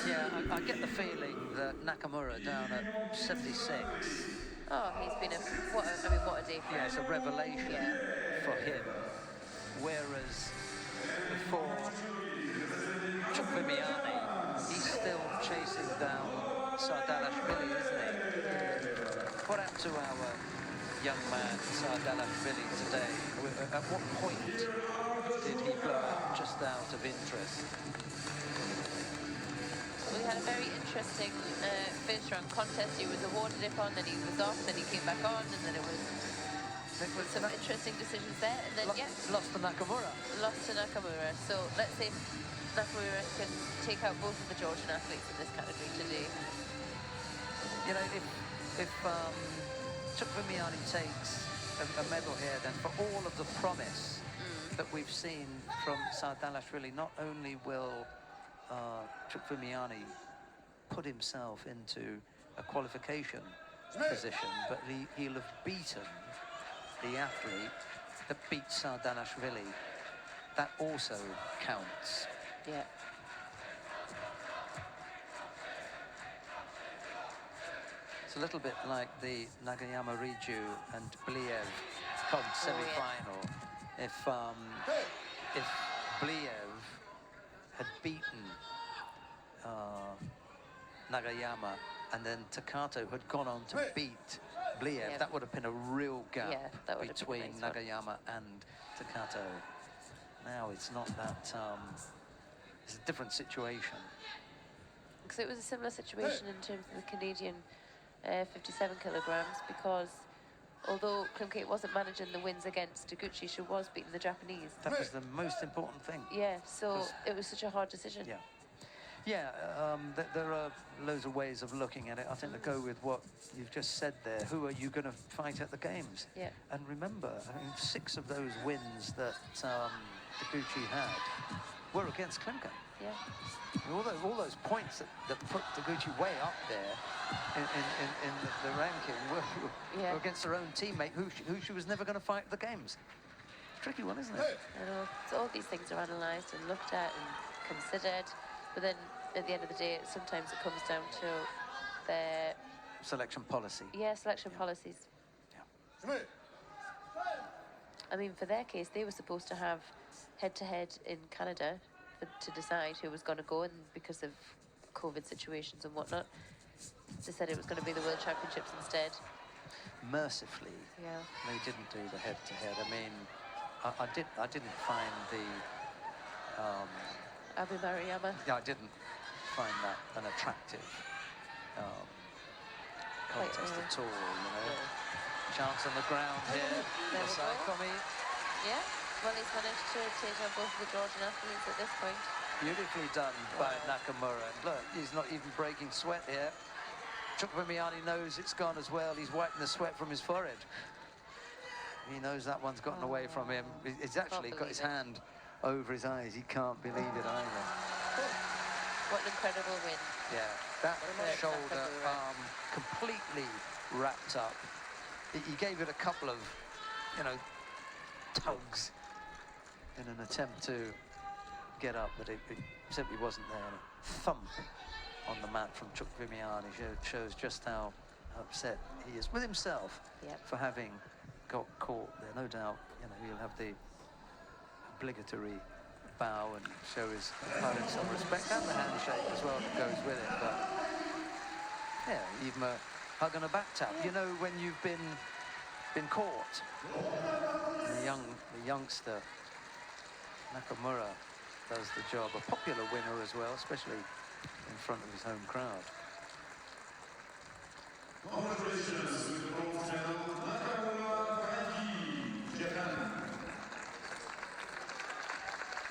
Yeah, I get the feeling that Nakamura down at 76. Oh, he's been what a day for him. Yeah, it's a revelation for him. Whereas before CHKHVIMIANI, he's still chasing down Sardalashvili, isn't he? What happened to our young man Sardalashvili today? At what point did he blow out just out of interest? Well, he had a very interesting first round contest. He was awarded it on, then he was off, then he came back on, and then it was some interesting decisions there. And then, lost to Nakamura. Lost to Nakamura. So let's see if Nakamura can take out both of the Georgian athletes in this category today. You know, if CHKHVIMIANI takes a medal here, then for all of the promise that we've seen from Sardalashvili, not only will CHKHVIMIANI put himself into a qualification position, but he'll have beaten the athlete that beat Sardalashvili. That also counts. Yeah. It's a little bit like the Nagayama Riju and Bliev semi-final. If Bliev had beaten Nagayama and then Takato had gone on to beat Bliev, that would have been a real gap between Nagayama and Takato. Now it's not that, it's a different situation. Because it was a similar situation in terms of the Canadian 57 kilograms, because although Klim Kate wasn't managing the wins against Taguchi, she was beating the Japanese. That was the most important thing. Yeah, so it was such a hard decision. Yeah. Yeah, there are loads of ways of looking at it. I think to go with what you've just said there, who are you going to fight at the Games? Yeah. And remember, I mean, 6 of those wins that Taguchi had were against Klimka. Yeah. All those points that put Taguchi way up there in the ranking were against her own teammate who she was never going to fight at the Games. Tricky one, isn't it? I know. So all these things are analysed and looked at and considered, but then at the end of the day, sometimes it comes down to their selection policy. Yeah, selection policies. Yeah. I mean, for their case, they were supposed to have head-to-head in Canada to decide who was going to go, and because of COVID situations and whatnot, they said it was going to be the World Championships instead. Mercifully, they didn't do the head-to-head. I mean, I didn't find the Abu Mariyama. Yeah, I didn't find that an attractive contest at all. You know, chance on the ground here. Saikomi. Yeah. Well, he's managed to take out both of the Georgian athletes at this point. Beautifully done by Nakamura. And look, he's not even breaking sweat here. CHKHVIMIANI knows it's gone as well. He's wiping the sweat from his forehead. He knows that one's gotten away from him. He's actually got his hand over his eyes. He can't believe it either. What an incredible win. Yeah, that shoulder arm completely wrapped up. He gave it a couple of, you know, tugs in an attempt to get up, but it simply wasn't there. And a thump on the mat from CHKHVIMIANI shows just how upset he is with himself for having got caught there. No doubt, you know, he'll have the obligatory bow and show his opponent some respect, and the handshake as well that goes with it. But yeah, even a hug and a back tap. You know, when you've been caught. And the youngster Nakamura does the job. A popular winner as well, especially in front of his home crowd. Congratulations to the gold medal.